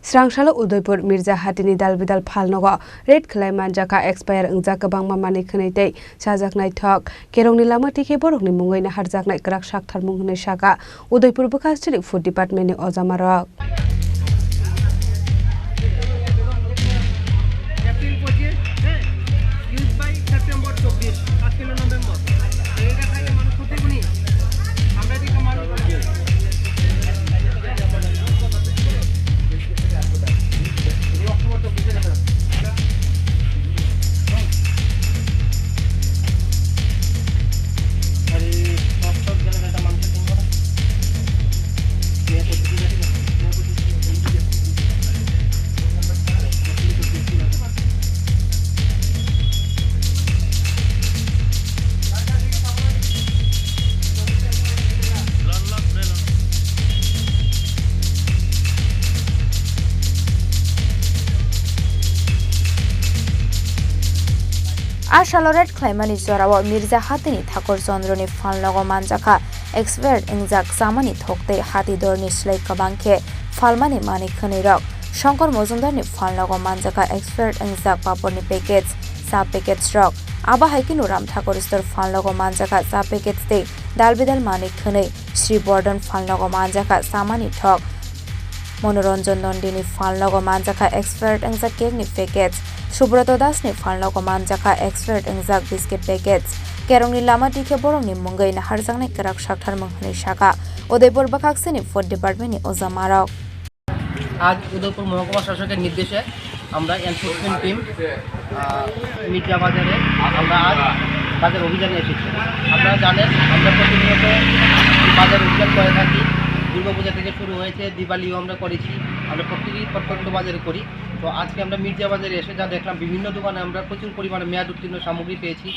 Srangshala Udaipur Mirza Hatini Dalbidal Phalnogo Red Khlaiwi Manjakha expire Wngjak kwbangma mani khwnaitei sajaknai thok Khorangni lama tike borokni mungai na harjaknai krak sak tharmung hnai saka Udaipur Bukhastrip Food Department ni ojamarok Red Khlaiwi Zorawa Mirza Hatini Thakur Chondroni Phalnogo Manjakha expert Wngjak samani thokte hati dorni slai kwbangkhe phalmani mani khwnairok Shankar Mojumdarni Phalnogo Manjakha expert Wngjak paporni package sa package rok aba haikinu Ram Thakur store Phalnogo Manjakha sa package te Dalbidal mani khwnai Sri Bordon Phalnogo Manjakha samani thok Monoranjan Nandini Phalnogo Manjakha expert Wngjak cake ni package Subroto Dasni Phalnogo Manjakha expert Wngjak biscuit packets Khorangni lama tike borokni mungai na harjangnai krak sak tharmung hnai saka Udaipur Bukhastrip Food Department ni ojamarok আজ উদয়পুর মহকুমা শাসকের নির্দেশে আমরা enforcement team Mirza বাজারে আমরা আজ বাজার অভিযানে এসেছি। আপনারা জানেন আমরা প্রতিনিয়ত বাজার অভিযান করে থাকি। দুর্গাপূজা থেকে শুরু হয়েছে, দিওয়ালিও আমরা করেছি, আমরা প্রত্যন্ত বাজারে করি। তো আজকে আমরা মির্জা বাজারে এসে যা দেখলাম বিভিন্ন দোকানে আমরা প্রচুর পরিমাণে মেয়াদ উত্তীর্ণ সামগ্রী পেয়েছি।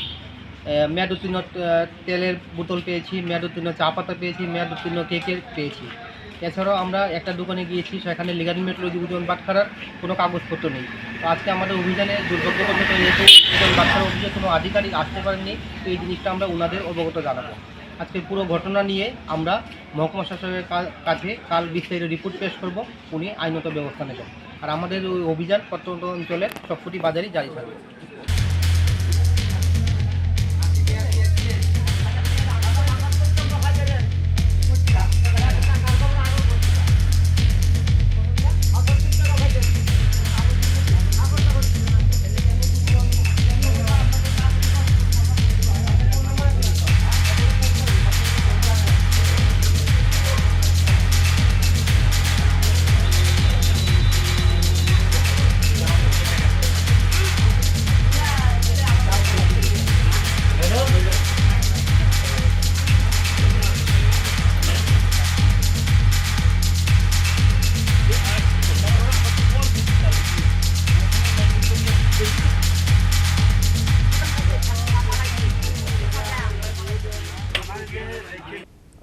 মেয়াদ উত্তীর্ণ তেলের বোতল পেয়েছি, মেয়াদ উত্তীর্ণ চা পাতা পেয়েছি, মেয়াদ উত্তীর্ণ কেকের পেয়েছি। এছাড়াও আমরা একটা দোকানে গিয়েছি, সেখানে লিগাল মেট্রোলজি ওজন বাটখারার কোনো কাগজপত্র নেই। তো আজকে আমাদের অভিযানে দুর্ভাগ্যবশত যেহেতু ওজন বাটখারা অফিসে কোনো আধিকারিক আসতে পারেননি, তো এই জিনিসটা আমরা ওনাদের অবগত জানাবো। আজকে পুরো ঘটনা নিয়ে আমরা মহকুমা শাসকের কাছে কাল বিস্তারিত রিপোর্ট পেশ করব, উনি আইনত ব্যবস্থা নেবেন। আর আমাদের ওই অভিযান প্রত্যন্ত অঞ্চলের সবকটি বাজারই জারি থাকবে।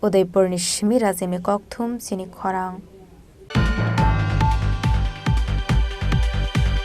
Udaipur ni Mirza Chini Khorang